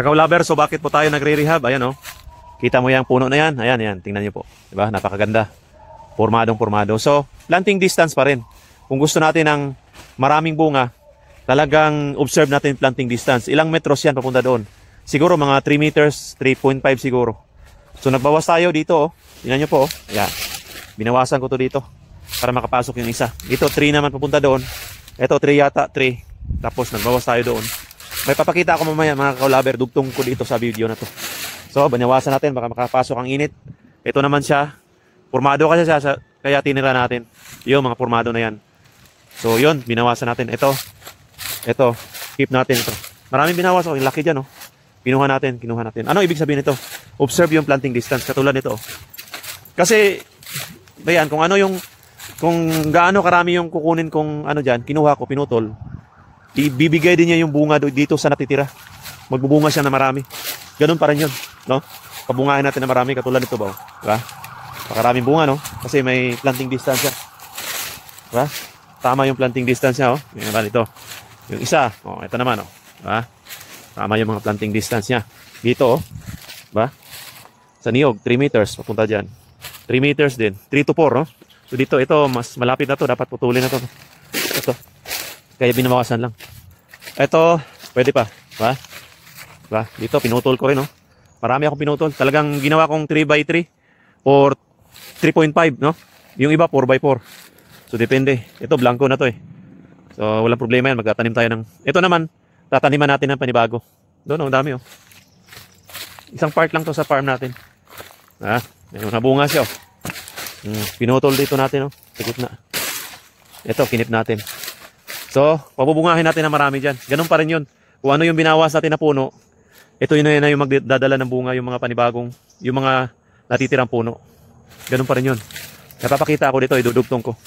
Kakao lover, so bakit po tayo nagre-rehab? Ayan, oh. Kita mo yung puno na yan. Ayan, ayan. Tingnan nyo po. Diba? Napakaganda. Pormadong-pormado. So, planting distance pa rin. Kung gusto natin ng maraming bunga, talagang observe natin planting distance. Ilang metros yan papunta doon? Siguro mga 3 meters, 3.5 siguro. So, nagbawas tayo dito, oh. Tingnan nyo po, oh. Ayan. Binawasan ko to dito para makapasok yung isa. Ito, 3 naman papunta doon. Ito, 3 yata, 3. Tapos, nagbawas tayo doon. May papakita ako mamaya mga kakao-lover, dugtong ko dito sa video na to. So, banawasan natin, baka makapasok ang init. Ito naman siya, formado kasi siya, kaya tinira natin. Yung mga formado na yan. So, yun, binawasan natin. Ito, keep natin ito. Maraming binawas, oh, yung laki dyan, oh. Kinuha natin. Ano ibig sabihin nito? Observe yung planting distance, katulad nito, oh. Kasi, bayan, kung gaano karami yung kukunin kong ano dyan, kinuha ko, pinutol, ibibigay din niya yung bunga dito sa natitira. Magbubunga siya na marami. Ganun pa rin yun, no? Pabungahin natin na marami, katulad nito ba? Diba? Makaraming bunga, no? Kasi may planting distance siya. Diba? Tama yung planting distance niya, oh. Yung ito. Yung isa, oh, ito naman, oh. Diba? Tama yung mga planting distance niya. Dito, oh. Diba? Sa niyog, 3 meters, papunta dyan. 3 meters din. 3 to 4, no? So dito, ito, mas malapit na to. Dapat putulin na to. Ito. Kaya binawasan lang. Ito, pwede pa. Diba? Diba? Dito, pinutol ko rin, no? Marami akong pinutol. Talagang ginawa kong 3x3 or 3.5, no? Yung iba, 4x4. So, depende. Ito, blanco na to, eh. So, walang problema yan. Magtatanim tayo ng... Ito naman, tataniman natin ng panibago. Doon, ang dami, oh. Isang part lang to sa farm natin. Ah, may mga bunga siya, oh. Pinutol dito natin, oh. Sa na. Ito, kinip natin. So, pabubungahin natin na marami dyan. Ganun pa rin yun. Kung ano yung binawas natin na puno, ito yun na yung magdadala ng bunga, yung mga panibagong, yung mga natitirang puno. Ganun pa rin yun. Napapakita ako dito, idudugtong ko.